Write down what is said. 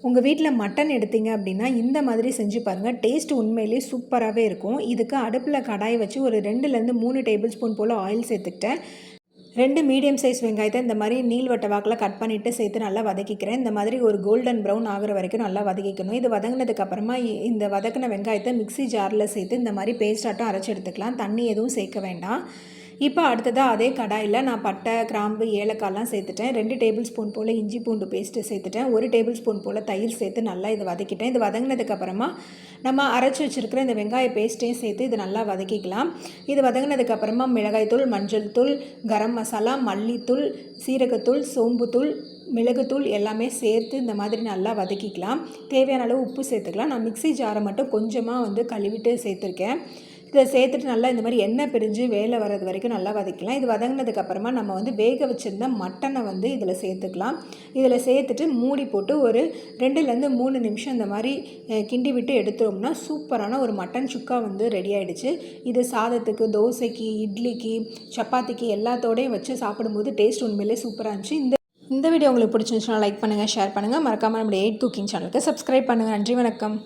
உங்கள் வீட்டில் மட்டன் எடுத்தீங்க அப்படின்னா இந்த மாதிரி செஞ்சு பாருங்கள். டேஸ்ட் உண்மையிலேயே சூப்பராகவே இருக்கும். இதுக்கு அடுப்பில் கடாய் வச்சு ஒரு 2லேருந்து 3 டேபிள் ஸ்பூன் போல் ஆயில் சேர்த்துக்கிட்டேன். 2 மீடியம் சைஸ் வெங்காயத்தை இந்த மாதிரி நீள்வட்ட வாக்கில் கட் பண்ணிவிட்டு சேர்த்து நல்லா வதக்கிக்கிறேன். இந்த மாதிரி ஒரு கோல்டன் ப்ரௌன் ஆகிற வரைக்கும் நல்லா வதக்கிக்கணும். இது வதங்கினதுக்கப்புறமா இந்த வதக்கின வெங்காயத்தை மிக்ஸி ஜாரில் சேர்த்து இந்த மாதிரி பேஸ்டாட்டம் அரைச்சி எடுத்துக்கலாம். தண்ணி எதுவும் சேர்க்க வேண்டாம். இப்போ அடுத்ததாக அதே கடாயில் நான் பட்டை, கிராம்பு, ஏலக்காய்லாம் சேர்த்துட்டேன். 2 டேபிள் ஸ்பூன் போல் இஞ்சி பூண்டு பேஸ்ட்டு சேர்த்துட்டேன். 1 டேபிள் ஸ்பூன் போல் தயிர் சேர்த்து நல்லா இது வதக்கிட்டேன். இது வதங்கினதுக்கப்புறமா நம்ம அரைச்சி வச்சுருக்கிற இந்த வெங்காய பேஸ்ட்டையும் சேர்த்து இது நல்லா வதக்கிக்கலாம். இது வதங்கினதுக்கப்புறமா மிளகாய்த்தூள், மஞ்சள் தூள், கரம் மசாலா, மல்லித்தூள், சீரகத்தூள், சோம்புத்தூள், மிளகுத்தூள் எல்லாமே சேர்த்து இந்த மாதிரி நல்லா வதக்கிக்கலாம். தேவையான அளவு உப்பு சேர்த்துக்கலாம். நான் மிக்ஸி ஜாரை மட்டும் கொஞ்சமாக கழுவிட்டு சேர்த்துருக்கேன். இதை சேர்த்துட்டு நல்லா இந்த மாதிரி எண்ணெய் பிரிஞ்சு வேலை வர்றது வரைக்கும் நல்லா வதக்கலாம். இது வதங்கினதுக்கப்புறமா நம்ம வேக வச்சுருந்த மட்டனை இதில் சேர்த்துக்கலாம். இதில் சேர்த்துட்டு மூடி போட்டு ஒரு 2லேருந்து 3 நிமிஷம் இந்த மாதிரி கிண்டி விட்டு எடுத்தோம்னா சூப்பரான ஒரு மட்டன் சுக்கா ரெடி ஆகிடுச்சு. இது சாதத்துக்கு, தோசைக்கு, இட்லிக்கு, சப்பாத்திக்கு எல்லாத்தோடையும் வச்சு சாப்பிடும்போது டேஸ்ட் உண்மையிலே சூப்பராக இருந்துச்சு. இந்த வீடியோ உங்களுக்கு பிடிச்சிருந்துச்சுன்னா லைக் பண்ணுங்கள், ஷேர் பண்ணுங்கள். மறக்காமல் நம்மளுடைய 8 குக்கிங் சேனலுக்கு சப்ஸ்கிரைப் பண்ணுங்கள். நன்றி, வணக்கம்.